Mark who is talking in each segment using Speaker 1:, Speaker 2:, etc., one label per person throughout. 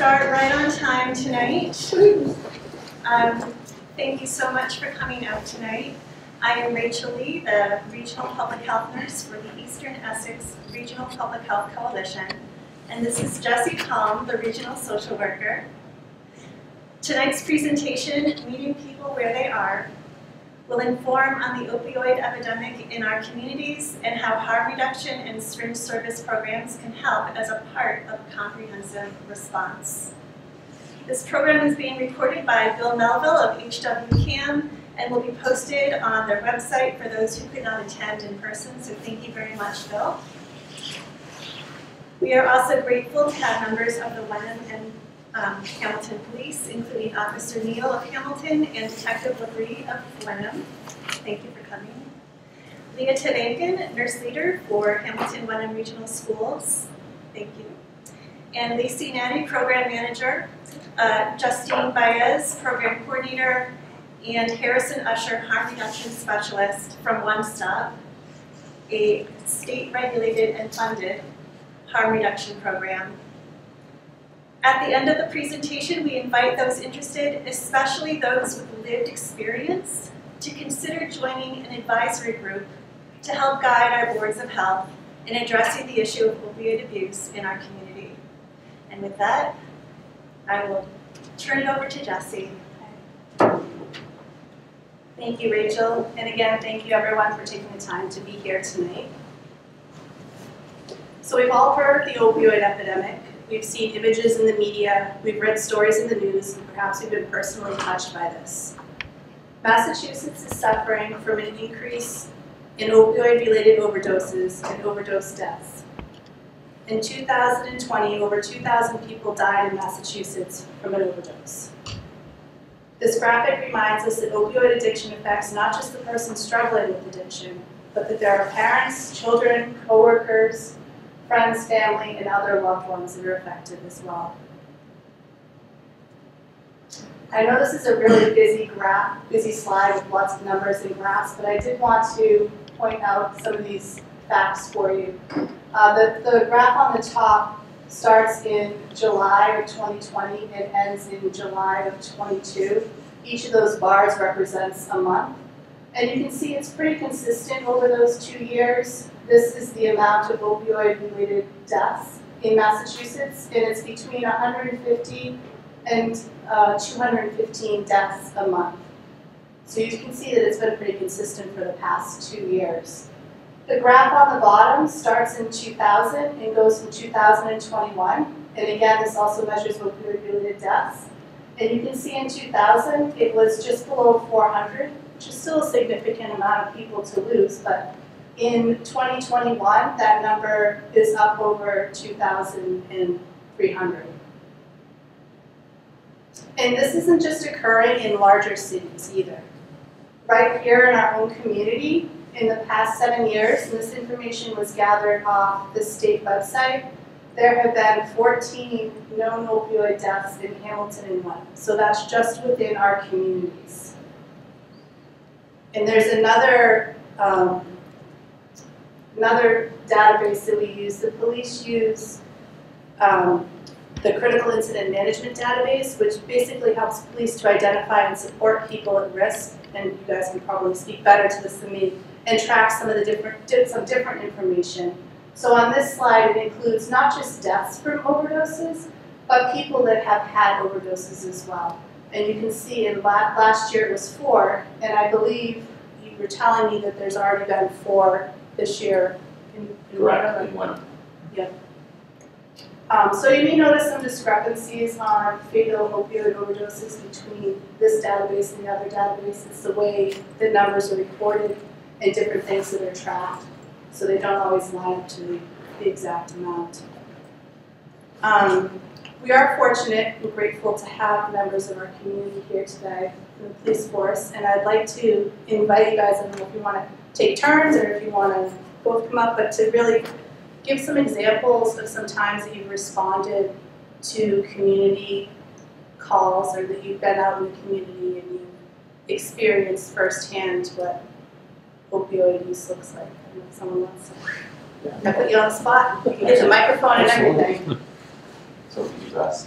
Speaker 1: start right on time tonight. Thank you so much for coming out tonight. I am Rachel Lee, the Regional Public Health Nurse for the Eastern Essex Regional Public Health Coalition, and this is Jessie Palm, the Regional Social Worker. Tonight's presentation, Meeting People Where They Are, will inform on the opioid epidemic in our communities and how harm reduction and syringe service programs can help as a part of a comprehensive response. This program is being recorded by Bill Melville of HWCAM and will be posted on their website for those who could not attend in person, so thank you very much, Bill. We are also grateful to have members of the Wenham and Hamilton Police, including Officer Neal of Hamilton and Detective LaBrie of Wenham. Thank you for coming. Leah Tavankin, Nurse Leader for Hamilton Wenham Regional Schools. Thank you. And Lacey Natty, Program Manager. Justine Baez, Program Coordinator. And Harrison Usher, Harm Reduction Specialist from One Stop, a state-regulated and funded harm reduction program. At the end of the presentation, we invite those interested, especially those with lived experience, to consider joining an advisory group to help guide our boards of health in addressing the issue of opioid abuse in our community. And with that, I will turn it over to Jessie.
Speaker 2: Thank you, Rachel. And again, thank you everyone for taking the time to be here tonight. So we've all heard the opioid epidemic. We've seen images in the media, we've read stories in the news, and perhaps we've been personally touched by this. Massachusetts is suffering from an increase in opioid-related overdoses and overdose deaths. In 2020, over 2,000 people died in Massachusetts from an overdose. This graphic reminds us that opioid addiction affects not just the person struggling with addiction, but that there are parents, children, coworkers, friends, family, and other loved ones that are affected as well. I know this is a really busy slide with lots of numbers and graphs, but I did want to point out some of these facts for you. The graph on the top starts in July of 2020 and ends in July of 22. Each of those bars represents a month. And you can see it's pretty consistent over those 2 years. This is the amount of opioid-related deaths in Massachusetts, and it's between 150 and 215 deaths a month. So you can see that it's been pretty consistent for the past 2 years. The graph on the bottom starts in 2000 and goes from 2021. And again, this also measures opioid-related deaths. And you can see in 2000, it was just below 400, which is still a significant amount of people to lose. But in 2021, that number is up over 2,300. And this isn't just occurring in larger cities either. Right here in our own community, in the past 7 years, and this information was gathered off the state website, there have been 14 known opioid deaths in Hamilton and Wenham. So that's just within our communities. And there's another database that we use. The police use the Critical Incident Management Database, which basically helps police to identify and support people at risk. And you guys can probably speak better to this than me, and track some of the different information. So on this slide, it includes not just deaths from overdoses, but people that have had overdoses as well. And you can see in last year it was 4, and I believe you were telling me that there's already been 4 this year in
Speaker 3: Correct, in Wenham.
Speaker 2: Yeah. So you may notice some discrepancies on fatal opioid overdoses between this database and the other databases, the way the numbers are recorded and different things that are tracked. So they don't always line up to the exact amount. We are fortunate and grateful to have members of our community here today from the police force, and I'd like to invite you guys, I don't know if you want to take turns or if you want to both come up, but to really give some examples of some times that you've responded to community calls or that you've been out in the community and you've experienced firsthand what opioid use looks like. I don't know if someone wants to. I put you on the spot. You can get the microphone and everything.
Speaker 3: So we do that.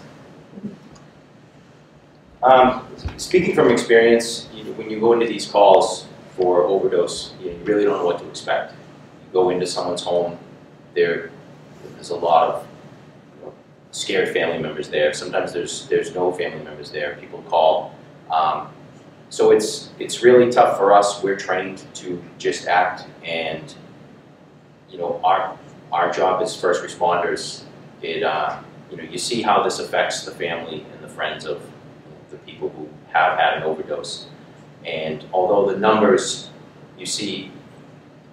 Speaker 3: Speaking from experience, when you go into these calls for overdose, you really don't know what to expect. You go into someone's home, there's a lot of scared family members there. Sometimes there's no family members there. People call. So it's really tough for us. We're trained to just act, and our job as first responders. You see how this affects the family and the friends of the people who have had an overdose. And although the numbers you see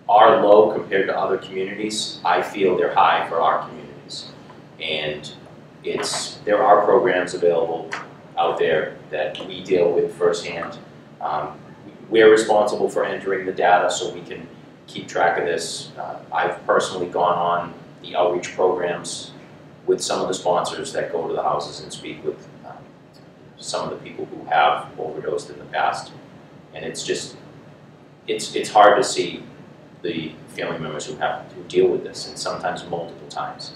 Speaker 3: are low compared to other communities, I feel they're high for our communities. And there are programs available out there that we deal with firsthand. We're responsible for entering the data so we can keep track of this. I've personally gone on the outreach programs with some of the sponsors that go to the houses and speak with some of the people who have overdosed in the past. And it's hard to see the family members who have to deal with this, and sometimes multiple times.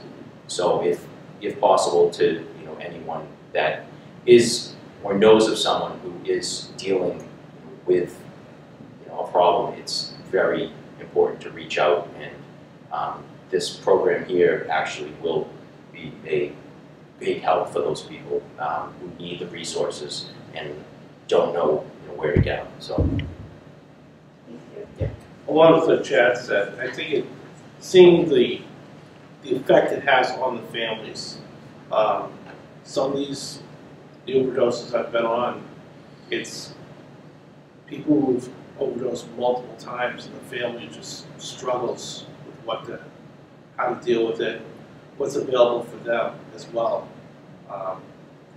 Speaker 3: So if possible, to anyone that is or knows of someone who is dealing with a problem, it's very important to reach out. And this program here actually will be a big help for those people who need the resources and don't know where to get them. So, yeah.
Speaker 4: Along with what Chad said, I think seeing the effect it has on the families. Some of the overdoses I've been on, it's people who've overdosed multiple times, and the family just struggles with how to deal with it, what's available for them as well.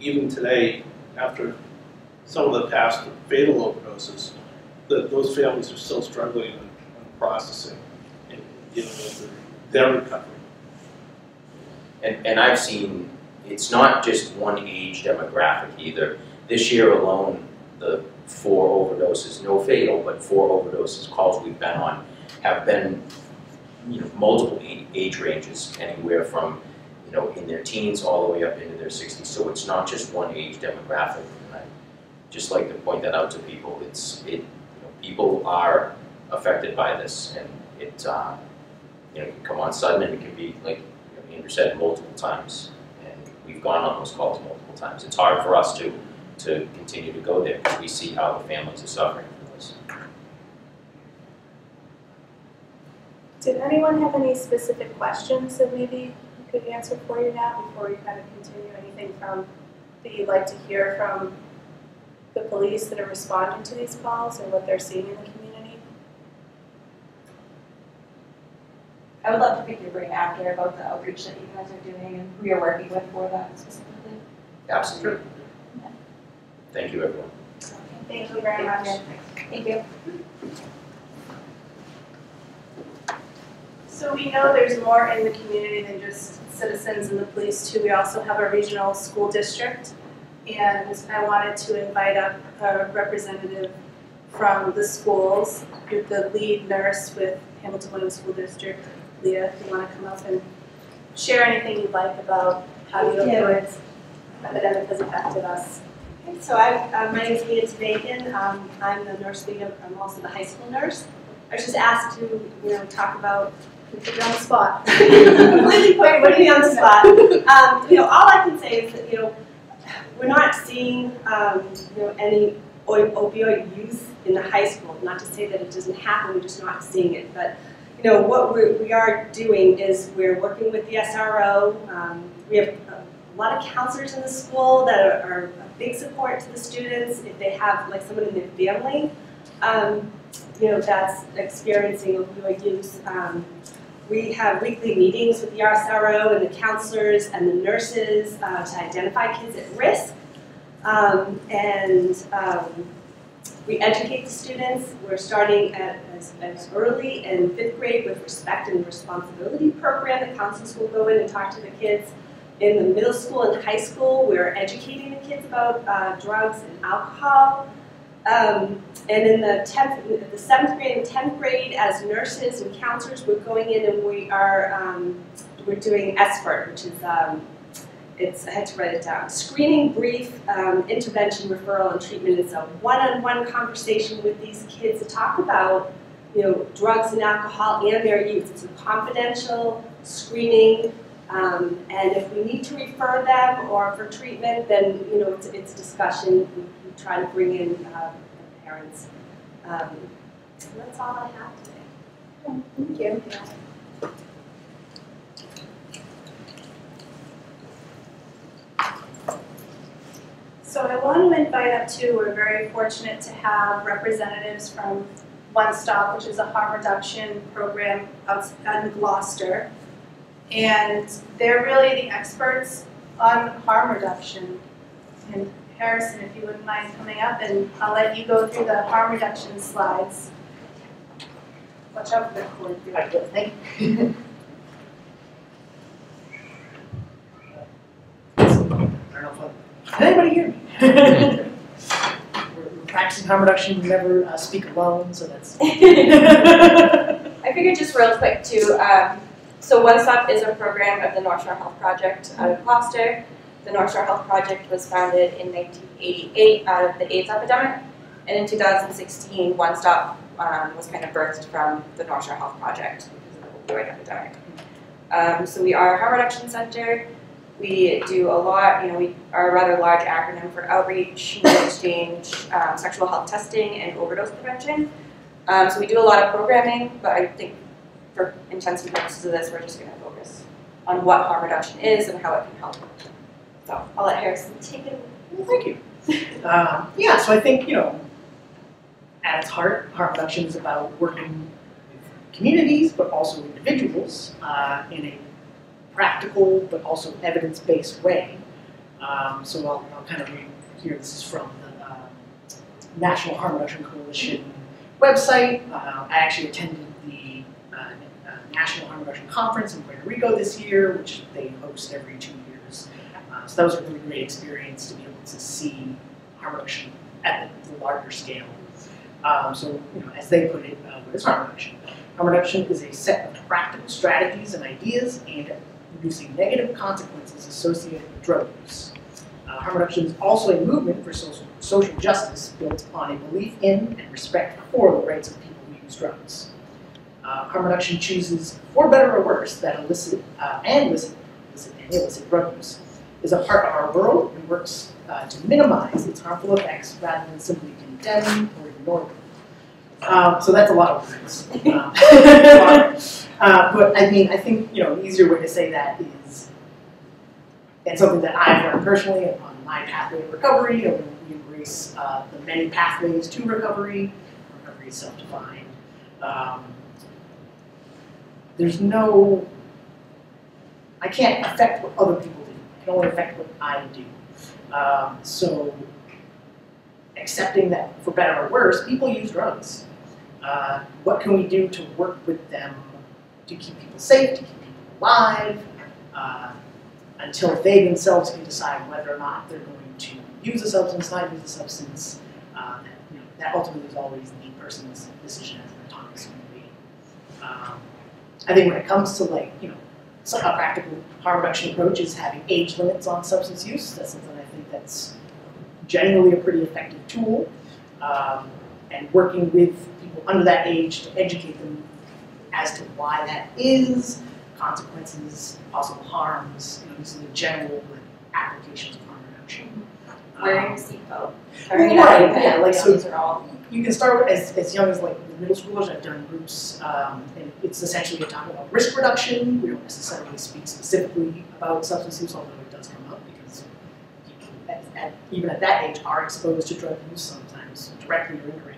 Speaker 4: Even today, after some of the past fatal overdoses, those families are still struggling on processing and dealing with their recovery.
Speaker 3: And I've seen, it's not just one age demographic either. This year alone, the 4 overdoses, no fatal, but 4 overdoses calls we've been on have been multiple age ranges, anywhere from in their teens all the way up into their 60s. So it's not just one age demographic. And I just like to point that out to people. People are affected by this, and it can come on sudden, and it can be, like Andrew said, multiple times. And we've gone on those calls multiple times. It's hard for us to continue to go there because we see how the families are suffering from this.
Speaker 5: Did anyone have any specific questions that maybe we could answer for you now before we kind of continue? Anything that you'd like to hear from the police that are responding to these calls and what they're seeing in the community?
Speaker 6: I would love to pick your brain after about the outreach that you guys are doing and who you're working with for that specifically.
Speaker 3: Absolutely. Yeah. Thank you, everyone.
Speaker 5: Thank you very much.
Speaker 6: Thank you.
Speaker 5: So we know there's more in the community than just citizens and the police too. We also have a regional school district, and I wanted to invite up a representative from the schools, the lead nurse with Hamilton Williams School District. Leah, if you want to come up and share anything you'd like about how the opioids epidemic has affected us.
Speaker 7: Okay, so my name is Leah Tavagan. I'm the nurse lead. I'm also the high school nurse. I was just asked to talk about.
Speaker 5: Put you on the spot.
Speaker 7: Completely putting me on the spot. All I can say is that we're not seeing any opioid use in the high school. Not to say that it doesn't happen, we're just not seeing it. But what we are doing is we're working with the SRO. We have a lot of counselors in the school that are a big support to the students if they have someone in their family that's experiencing opioid use. We have weekly meetings with the SRO and the counselors and the nurses to identify kids at risk. We educate the students. We're starting as early in 5th grade with Respect and Responsibility program. The counselors will go in and talk to the kids. In the middle school and high school, we're educating the kids about drugs and alcohol. And in the 7th grade and 10th grade, as nurses and counselors, we're going in and we're doing SBIRT, which is I had to write it down. Screening, brief, intervention, referral, and treatment is a one-on-one conversation with these kids to talk about, drugs and alcohol and their use. It's a confidential screening, and if we need to refer them or for treatment, then it's discussion. We try to bring in the parents. That's all I have today.
Speaker 2: Thank you.
Speaker 5: So I want to invite up too, we're very fortunate to have representatives from One Stop, which is a harm reduction program out in Gloucester. And they're really the experts on harm reduction. And Harrison, if you wouldn't mind coming up, and I'll let you go through the harm reduction slides. Watch out for the cord.
Speaker 8: Thank you. I don't know if can anybody hear me? we're practicing harm reduction. We never speak alone, so that's.
Speaker 6: I figured just real quick too. So One Stop is a program of the North Shore Health Project out of Gloucester. The North Shore Health Project was founded in 1988 out of the AIDS epidemic, and in 2016, One Stop was kind of birthed from the North Shore Health Project because of the opioid epidemic. So we are a harm reduction center. We do a lot, we are a rather large acronym for outreach, news exchange, sexual health testing, and overdose prevention. So we do a lot of programming, but I think for intensive purposes of this, we're just going to focus on what harm reduction is and how it can help. So I'll let Harrison take it away.
Speaker 8: Well, thank you. Yeah, so I think, at its heart, harm reduction is about working with communities, but also individuals in a practical, but also evidence-based way. So I'll kind of read here. This is from the National Harm Reduction Coalition website. I actually attended the National Harm Reduction Conference in Puerto Rico this year, which they host every 2 years. So that was a really great experience to be able to see harm reduction at the larger scale. So, as they put it, what is harm reduction? Harm reduction is a set of practical strategies and ideas aimed at reducing negative consequences associated with drug use. Harm reduction is also a movement for social justice built on a belief in and respect for the rights of people who use drugs. Harm reduction chooses, for better or worse, that illicit drug use is a part of our world and works to minimize its harmful effects rather than simply condemn or ignore them. So that's a lot of words. But I think an easier way to say that is, and something that I've learned personally on my pathway to recovery, and we embrace the many pathways to recovery. Recovery is self-defined. I can't affect what other people do. I can only affect what I do. So accepting that, for better or worse, people use drugs. What can we do to work with them to keep people safe, to keep people alive, until they themselves can decide whether or not they're going to use a substance, not use a substance. That ultimately is always the person's decision as an autonomous human being. I think when it comes to a practical harm reduction approach is having age limits on substance use. That's something I think that's generally a pretty effective tool. And working with people under that age to educate them as to why that is, consequences, possible harms, these are the general applications of harm reduction.
Speaker 6: Wearing a seatbelt.
Speaker 8: Right, yeah, so these are all, you can start as young as the middle schoolers. I've done groups, and it's essentially talking about risk reduction. We don't necessarily speak specifically about substance use, although it does come up because people, even at that age, are exposed to drug use sometimes, directly or indirectly.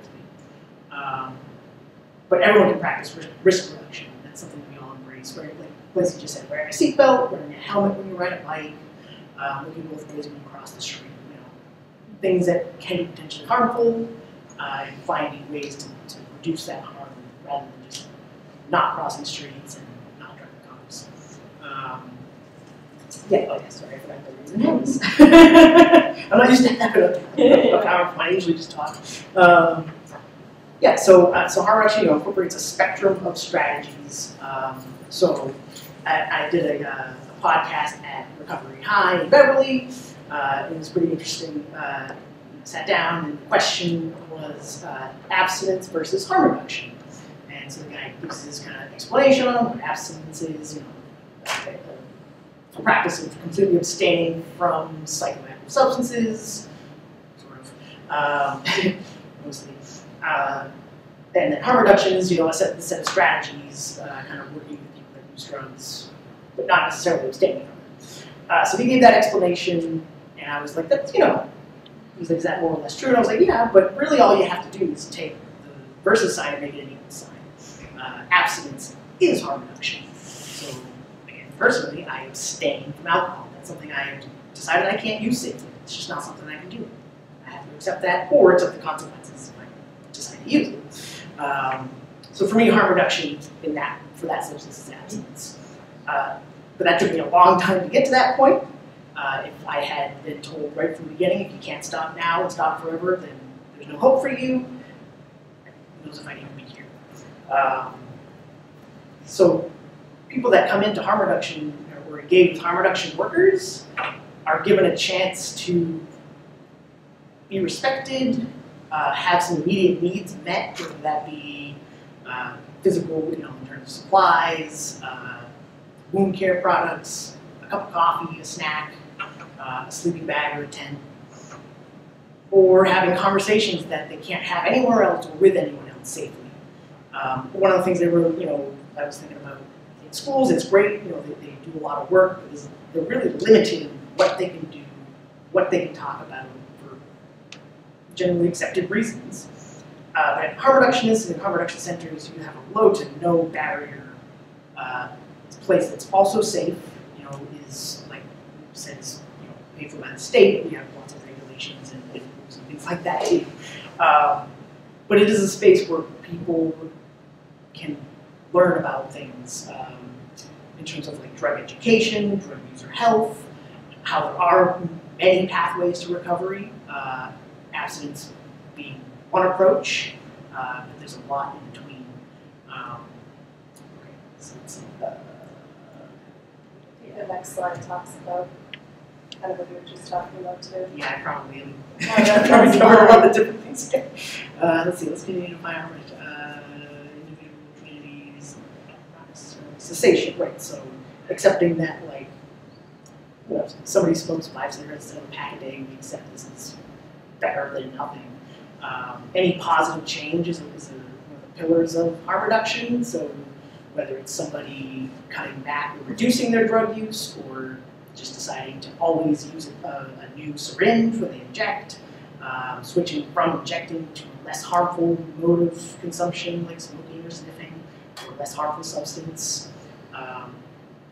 Speaker 8: But everyone can practice risk reduction. That's something we all embrace. Like Lizzie just said, wearing a seatbelt, wearing a helmet when you ride a bike, looking both ways when you cross the street. Things that can be potentially harmful, and finding ways to reduce that harm rather than just not crossing streets and not driving cars. Sorry, I forgot the reason for this. I'm not used to having a PowerPoint. I usually just talk. So harm reduction incorporates a spectrum of strategies. So I did a podcast at Recovery High in Beverly. It was pretty interesting. Sat down and the question was abstinence versus harm reduction. And so the guy gives his kind of explanation on what abstinence is, a practice of completely abstaining from psychoactive substances, sort of, mostly. And then harm reduction is, a set of strategies, kind of working with people that use drugs, but not necessarily abstaining from them. So he gave that explanation, and I was like, that's, he's like, is that more or less true? And I was like, yeah, but really all you have to do is take the versus sign and make it an equal sign. Abstinence is harm reduction. So, again, personally, I abstain from alcohol. That's something I decided I can't use safely. It's just not something I can do. I have to accept that, or accept the consequences if I decide to use it. So for me, harm reduction for that substance is abstinence. But that took me a long time to get to that point. If I had been told right from the beginning, if you can't stop now and stop forever, then there's no hope for you, who knows if I'd even be here. So people that come into harm reduction or engage with harm reduction workers are given a chance to be respected, have some immediate needs met, whether that be physical, in terms of supplies, wound care products, a cup of coffee, a snack, a sleeping bag or a tent, or having conversations that they can't have anywhere else or with anyone else safely. One of the things they were, I was thinking about in schools, it's great, they do a lot of work, but they're really limited in what they can do, what they can talk about for generally accepted reasons. But at harm reductionists and harm reduction centers, you have a low to no barrier place that's also safe, is like says, paid for by the state. We have lots of regulations and rules and things like that too. But it is a space where people can learn about things in terms of like drug education, drug user health, how there are many pathways to recovery, abstinence being one approach, but there's a lot in between. Okay, so let's see.
Speaker 5: The next slide talks about kind of what you were just talking about too.
Speaker 8: Yeah, I probably am.
Speaker 5: that's
Speaker 8: Probably cover a
Speaker 5: fine.
Speaker 8: lot of different things here. Let's see, let's continue to find individual communities, cessation, right? So accepting that, like, somebody smokes 5 cigarettes instead of a pack a day, we accept this is better than nothing. Any positive change is one of the pillars of harm reduction. So whether it's somebody cutting back or reducing their drug use, or just deciding to always use a new syringe when they inject, switching from injecting to a less harmful mode of consumption like smoking or sniffing, or less harmful substance.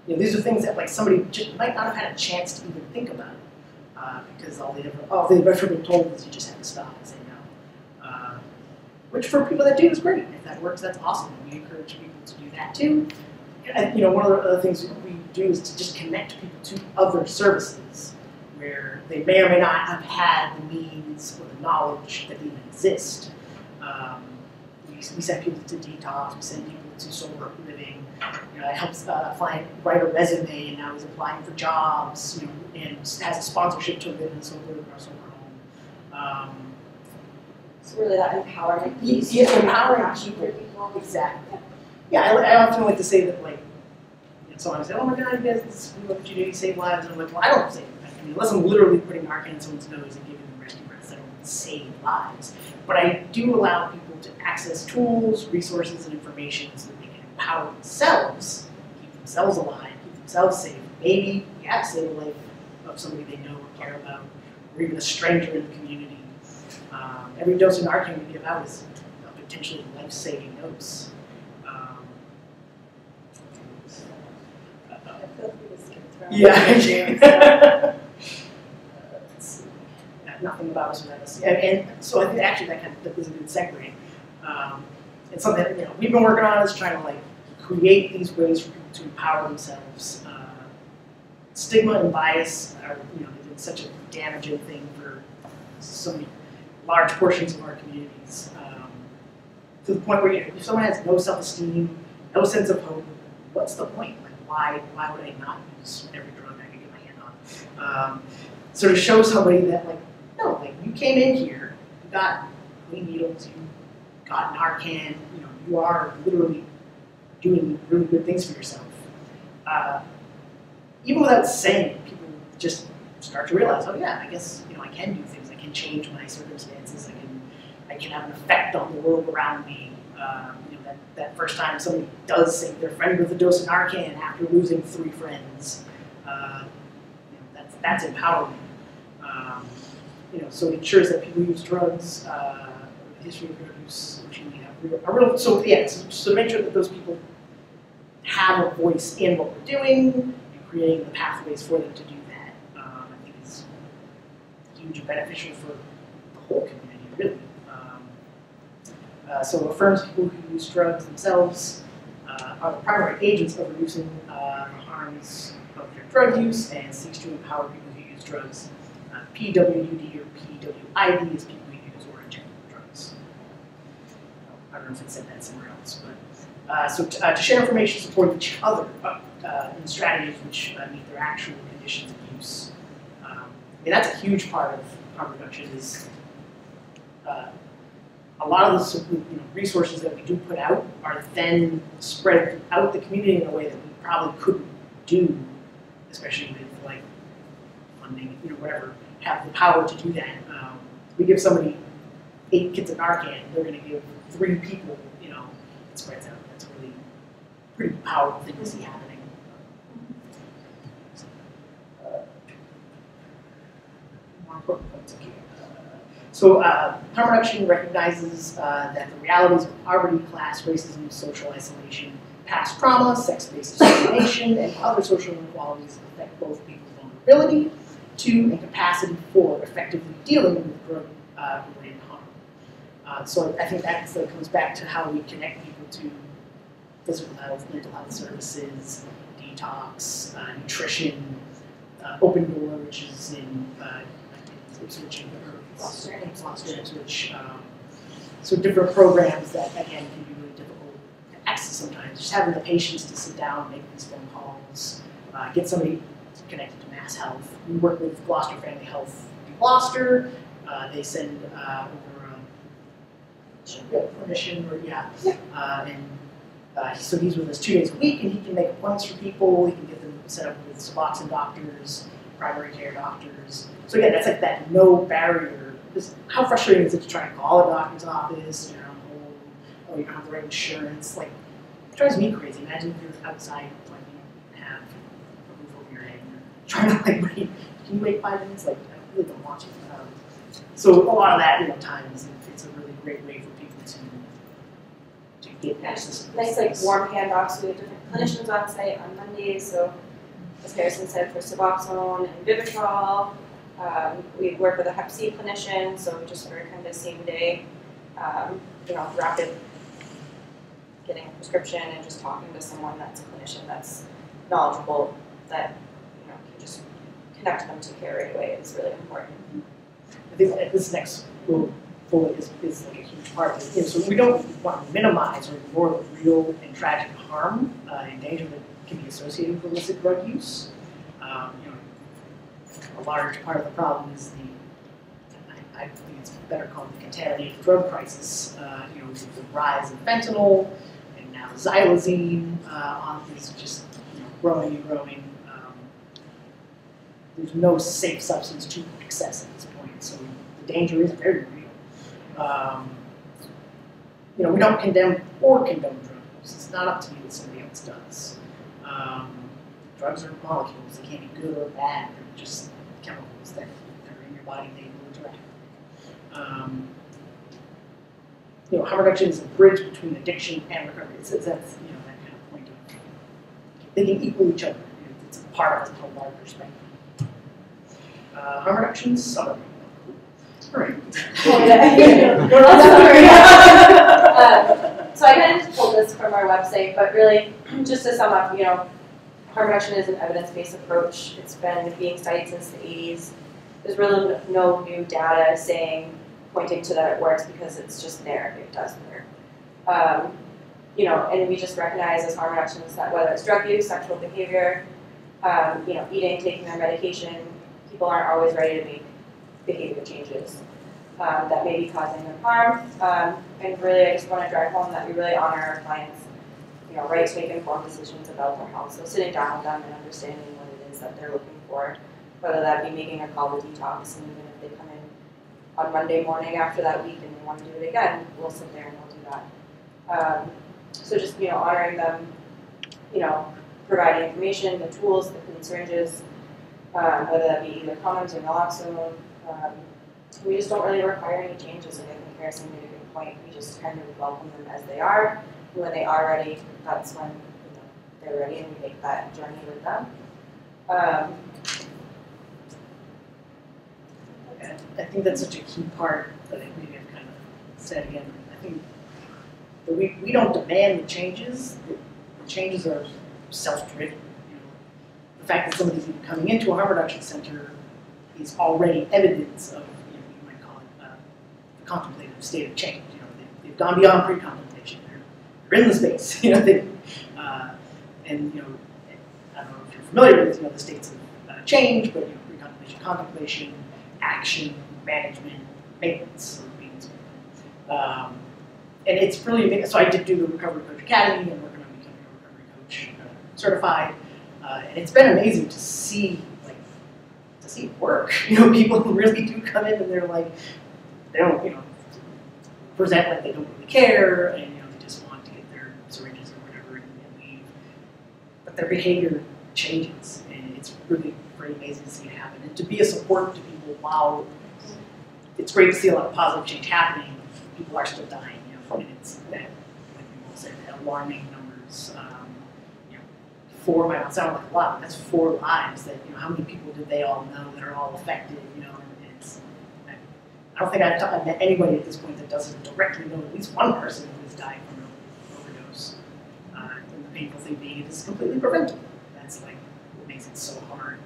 Speaker 8: These are things that like somebody just might not have had a chance to even think about, because all they've ever been told is you just have to stop and say no. Which for people that do is great. If that works, that's awesome. And we encourage people to do that too. And one of the other things we do is to just connect people to other services where they may or may not have had the means or the knowledge that even exist. We send people to detox, we send people to sober living. I helped a client write a resume, and now he's applying for jobs, and has a sponsorship to live in a sober home.
Speaker 6: So really that empowerment piece.
Speaker 8: Yeah, empowering people. Exactly. Yeah, I often like to say that, like, someone says, oh my God, you guys, what did you do? You save lives. And I'm like, well, I don't save lives. I mean, unless I'm literally putting Narcan in someone's nose and giving them rescue breaths, I don't save lives. But I do allow people to access tools, resources, and information so that they can empower themselves, keep themselves alive, keep themselves safe. Maybe, yeah, save the life of somebody they know or care about, or even a stranger in the community. Every dose of Narcan we give out is a potentially life-saving dose.
Speaker 5: I feel like we just skipped around.
Speaker 8: Yeah. Let's see. Nothing about us without us. And so I think actually that was a good segue. And something that we've been working on is trying to like create these ways for people to empower themselves. Stigma and bias are they've been such a damaging thing for so many large portions of our communities. To the point where if someone has no self-esteem, no sense of hope, what's the point? Like, why would I not use every drug I can get my hand on? Sort of show somebody that like, no, like you came in here, you got clean needles, you got Narcan, you know, you are literally doing really good things for yourself. Even without saying it, people just start to realize, oh yeah, I guess, you know, I can do things, I can change my circumstances, I can have an effect on the world around me. You know, that first time somebody does save their friend with a dose of Narcan after losing 3 friends, you know, that's empowering. You know, so it ensures that people who use drugs, the history of drug use, which we have a real, so yeah, so make sure that those people have a voice in what we're doing and creating the pathways for them to do that. I think is huge and beneficial for the whole community, really. So it affirms people who use drugs themselves are the primary agents of reducing the harms of their drug use and seeks to empower people who use drugs. PWUD or PWID is people who use or inject drugs. I don't know if it said that somewhere else, but so to share information, support each other in strategies which meet their actual conditions of use. I mean, that's a huge part of harm reduction. Is a lot of the resources that we do put out are then spread throughout the community in a way that we probably couldn't do, especially with like funding, you know, whatever. Have the power to do that. We give somebody 8 kits of Narcan, they're going to give 3 people, you know, it spreads out. That's a really pretty powerful thing to see happening. More important points, okay. So harm reduction recognizes that the realities of poverty, class, racism, social isolation, past trauma, sex-based discrimination, and other social inequalities affect both people's vulnerability to and capacity for effectively dealing with drug-related harm. So I think that comes back to how we connect people to physical health, mental health services, detox, nutrition, Open Door, which is in Ipswich, Ipswich. So different programs that, again, can be really difficult to access sometimes. Just having the patience to sit down, make these phone calls, get somebody connected to Mass Health. We work with Gloucester Family Health in Gloucester. They send over a clinician, so he's with us 2 days a week, and he can make appointments for people. He can get them set up with Suboxone doctors, primary care doctors. So again, that's like that no barrier. Just how frustrating is it to try to call a doctor's office, you're on hold, or you don't have the right insurance? Like, it drives me crazy. Imagine if you're outside, like, you have a roof over your head, and you're trying to like wait. Can you wait 5 minutes? Like, I really don't want to. So a lot of that, you know, times it's a really great way for people to get access to
Speaker 6: nice, like, warm handoffs. We have different clinicians on site on Mondays, so as Harrison said, for Suboxone and Vivitrol. We work with a Hep C clinician, so just for kind of same day, you know, rapid getting a prescription and just talking to someone that's a clinician that's knowledgeable, that, you know, can just connect them to care right away is really important.
Speaker 8: I think that this next little bullet is like a huge part of it. So we don't want to minimize or ignore the real and tragic harm and danger that can be associated with illicit drug use. You know, a large part of the problem is I think it's better called the contaminated drug crisis. You know, with the rise of fentanyl and now xylazine is just, you know, growing and growing. There's no safe substance to access at this point, so the danger is very real. You know, we don't condemn or condone drug use. It's not up to me what somebody else does. Drugs are molecules. They can't be good or bad. They're just chemicals that are in your body. They will interact. You know, harm reduction is a bridge between addiction and recovery. That's, you know, that kind of point of they can equal each other. It's a part of a larger spectrum. Harm reduction summary. All right.
Speaker 6: So I kind of just pulled this from our website, but really, just to sum up, you know, harm reduction is an evidence-based approach. It's been being studied since the 80s. There's really no new data pointing to that it works, because it's just there. It does work. you know, and we just recognize as harm reductions that whether it's drug use, sexual behavior, you know, eating, taking their medication, people aren't always ready to make behavior changes that may be causing them harm. And really, I just want to drive home that we really honor our clients, you know, right to make informed decisions about their health. So sitting down with them and understanding what it is that they're looking for, whether that be making a call to detox, and even if they come in on Monday morning after that week and they want to do it again, we'll sit there and we'll do that. So just, you know, honoring them, you know, providing information, the tools, the clean syringes, whether that be either condoms or naloxone. We just don't really require any changes, and I think Harrison made a good point. We just kind of welcome them as they are. And when they are ready, that's when, you know, they're ready, and we make that journey with them.
Speaker 8: I think that's such a key part that I think maybe I've kind of said again. I think that we don't demand the changes. The changes are self-driven. You know, the fact that somebody's even coming into a harm reduction center is already evidence of, you know, you might call it the contemplative state of change. You know, they've gone beyond pre-contemplation. They're in the space. You know, and you know, I don't know if you're familiar with, you know, the states of change, but, you know, pre-contemplation, contemplation, action, management, maintenance sort of things. And it's really, so I did do the Recovery Coach Academy and working on becoming a Recovery Coach certified. And it's been amazing to see, like, to see it work. You know, people who really do come in and they're like, they don't, you know, present like they don't really care, and, you know, they just want to get their syringes or whatever and leave. But their behavior changes, and it's really pretty amazing to see it happen. And to be a support to people while it's great to see a lot of positive change happening, people are still dying, you know, and it's that, like people said, alarming numbers. You know, 4 might not sound like a lot, but that's 4 lives that, you know, how many people did they all know that are all affected, you know, and it's, I don't think I've met anybody at this point that doesn't directly know at least one person who has died from an overdose. And the painful thing being, it is completely preventable. That's like what makes it so hard.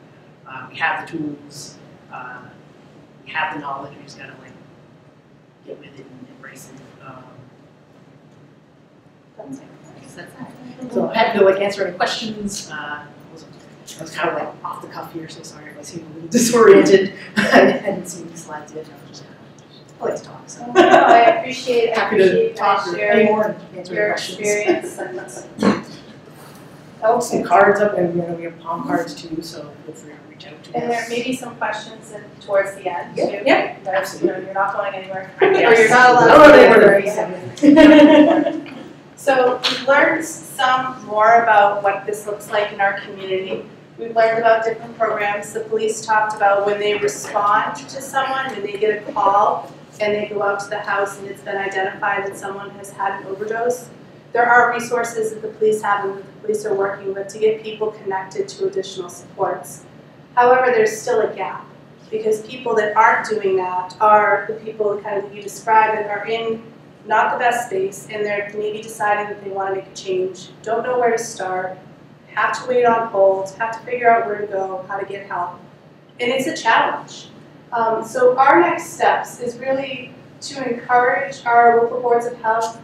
Speaker 8: We have the tools, we have the knowledge, we just gotta like get with it and embrace it. So I'm happy to like answer any questions. I was kind of like off the cuff here, so sorry if I seem a little disoriented. I hadn't seen these slides yet. I was just I like to talk. So
Speaker 2: No, I appreciate
Speaker 8: happy to talk or any more and answer
Speaker 2: your
Speaker 8: questions.
Speaker 2: experience.
Speaker 8: I'll put some cards up, and, you know, we have palm cards too, so feel free to reach out to us.
Speaker 5: And there may be some questions towards the end too.
Speaker 8: Yeah,
Speaker 5: That's, you know, you're not going anywhere.
Speaker 8: Yes.
Speaker 5: Or you're not allowed
Speaker 8: No,
Speaker 5: to
Speaker 8: they
Speaker 5: go
Speaker 8: were
Speaker 5: anywhere.
Speaker 8: there.
Speaker 5: So we've learned some more about what this looks like in our community. We've learned about different programs. The police talked about when they respond to someone, when they get a call and they go out to the house and it's been identified that someone has had an overdose. There are resources that the police have and that the police are working with to get people connected to additional supports. However, there's still a gap because people that aren't doing that are the people kind of that you described that are in not the best space, and they're maybe deciding that they want to make a change, don't know where to start, have to wait on hold, have to figure out where to go, how to get help. And it's a challenge. So our next steps is really to encourage our local boards of health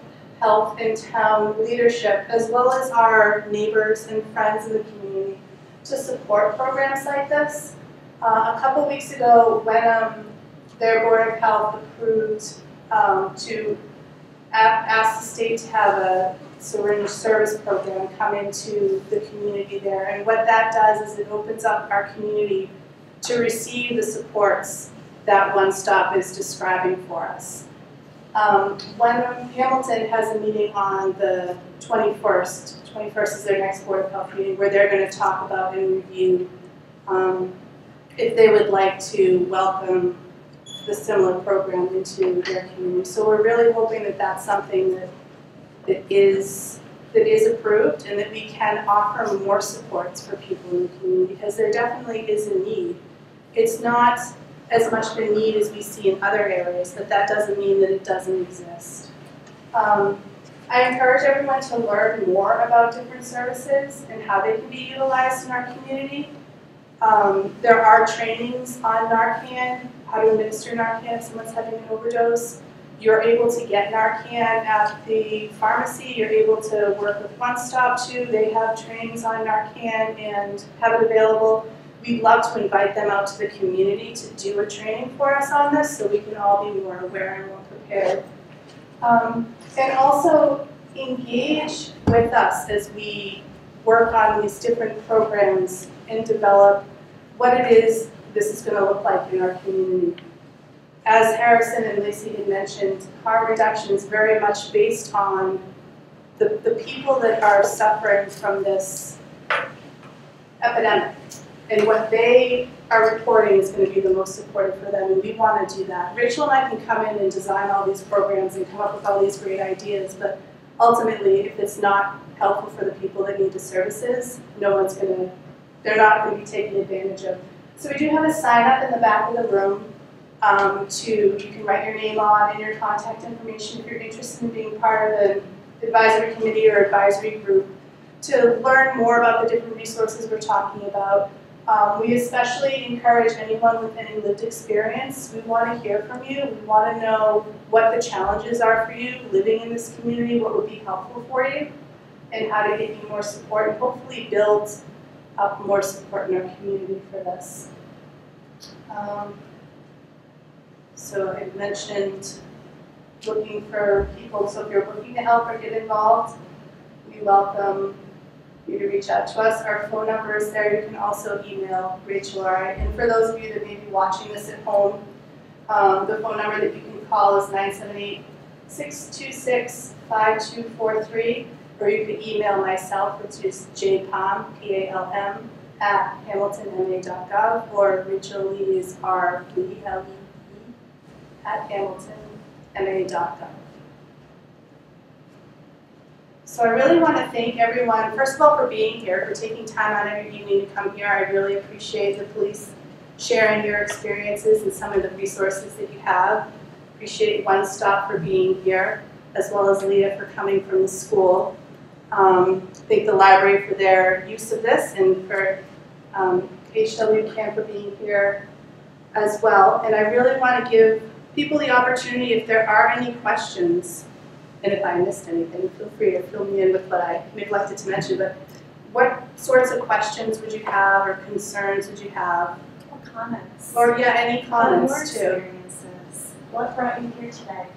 Speaker 5: and town leadership, as well as our neighbors and friends in the community, to support programs like this. A couple weeks ago, Wenham, their Board of Health approved to ask the state to have a syringe service program come into the community there. And what that does is it opens up our community to receive the supports that One Stop is describing for us. When Hamilton has a meeting on the 21st, 21st is their next Board of Health meeting, where they're going to talk about and review if they would like to welcome the similar program into their community. So we're really hoping that that's something that is approved and that we can offer more supports for people in the community, because there definitely is a need. It's not as much of a need as we see in other areas, but that doesn't mean that it doesn't exist. I encourage everyone to learn more about different services and how they can be utilized in our community. There are trainings on Narcan, how to administer Narcan if someone's having an overdose. You're able to get Narcan at the pharmacy. You're able to work with One Stop too. They have trainings on Narcan and have it available. We'd love to invite them out to the community to do a training for us on this so we can all be more aware and more prepared. And also engage with us as we work on these different programs and develop what it is this is going to look like in our community. As Harrison and Lacey had mentioned, harm reduction is very much based on the people that are suffering from this epidemic. And what they are reporting is going to be the most supportive for them, and we want to do that. Rachel and I can come in and design all these programs and come up with all these great ideas, but ultimately, if it's not helpful for the people that need the services, they're not going to be taken advantage of. So we do have a sign up in the back of the room you can write your name on and your contact information if you're interested in being part of an advisory committee or advisory group to learn more about the different resources we're talking about. We especially encourage anyone with any lived experience. We want to hear from you. We want to know what the challenges are for you living in this community, what would be helpful for you, and how to get you more support and hopefully build up more support in our community for this. So I mentioned looking for people, so if you're looking to help or get involved, we welcome you to reach out to us. Our phone number is there. You can also email Rachel or I. And for those of you that may be watching this at home, the phone number that you can call is 978-626-5243, or you can email myself, which is jpalm, P-A-L-M, at hamiltonma.gov, or Rachel Lee is R-L-E-E at hamiltonma.gov. So I really want to thank everyone, first of all, for being here, for taking time out of your evening to come here. I really appreciate the police sharing your experiences and some of the resources that you have. Appreciate One Stop for being here, as well as Leah for coming from the school. Thank the library for their use of this, and for HW Camp for being here as well. And I really want to give people the opportunity, if there are any questions, and if I missed anything, feel free to fill me in with what I neglected to mention, but what sorts of questions would you have or concerns would you have?
Speaker 1: Or comments.
Speaker 5: Or yeah, any comments too.
Speaker 1: Experiences. What brought you here today?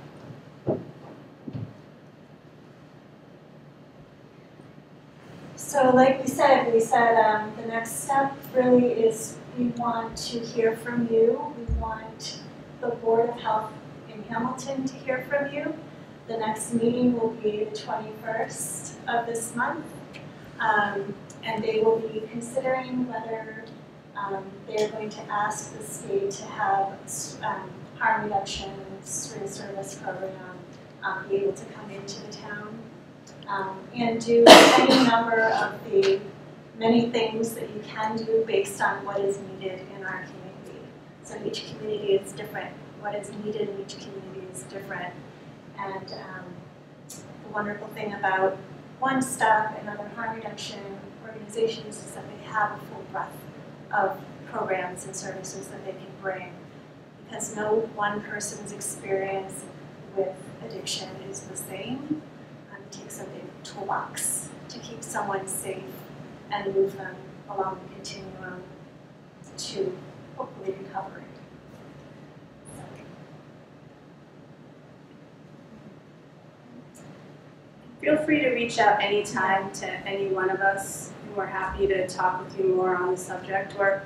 Speaker 1: So like we said the next step really is we want to hear from you. We want the Board of Health in Hamilton to hear from you. The next meeting will be the 21st of this month, and they will be considering whether they're going to ask the state to have harm reduction service program be able to come into the town and do any number of the many things that you can do based on what is needed in our community. So each community is different. What is needed in each community is different. And the wonderful thing about One Stop and other harm reduction organizations is that they have a full breadth of programs and services that they can bring, because no one person's experience with addiction is the same. It takes a big toolbox to keep someone safe and move them along the continuum to hopefully recovery.
Speaker 5: Feel free to reach out anytime to any one of us, and we're happy to talk with you more on the subject, or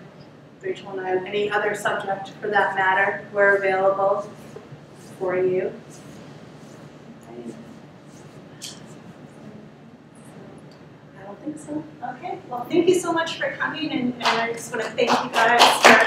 Speaker 5: Rachel and I, any other subject for that matter. We're available for you. I don't think so.
Speaker 1: Okay, well, thank you so much for coming, and I just want to thank you guys for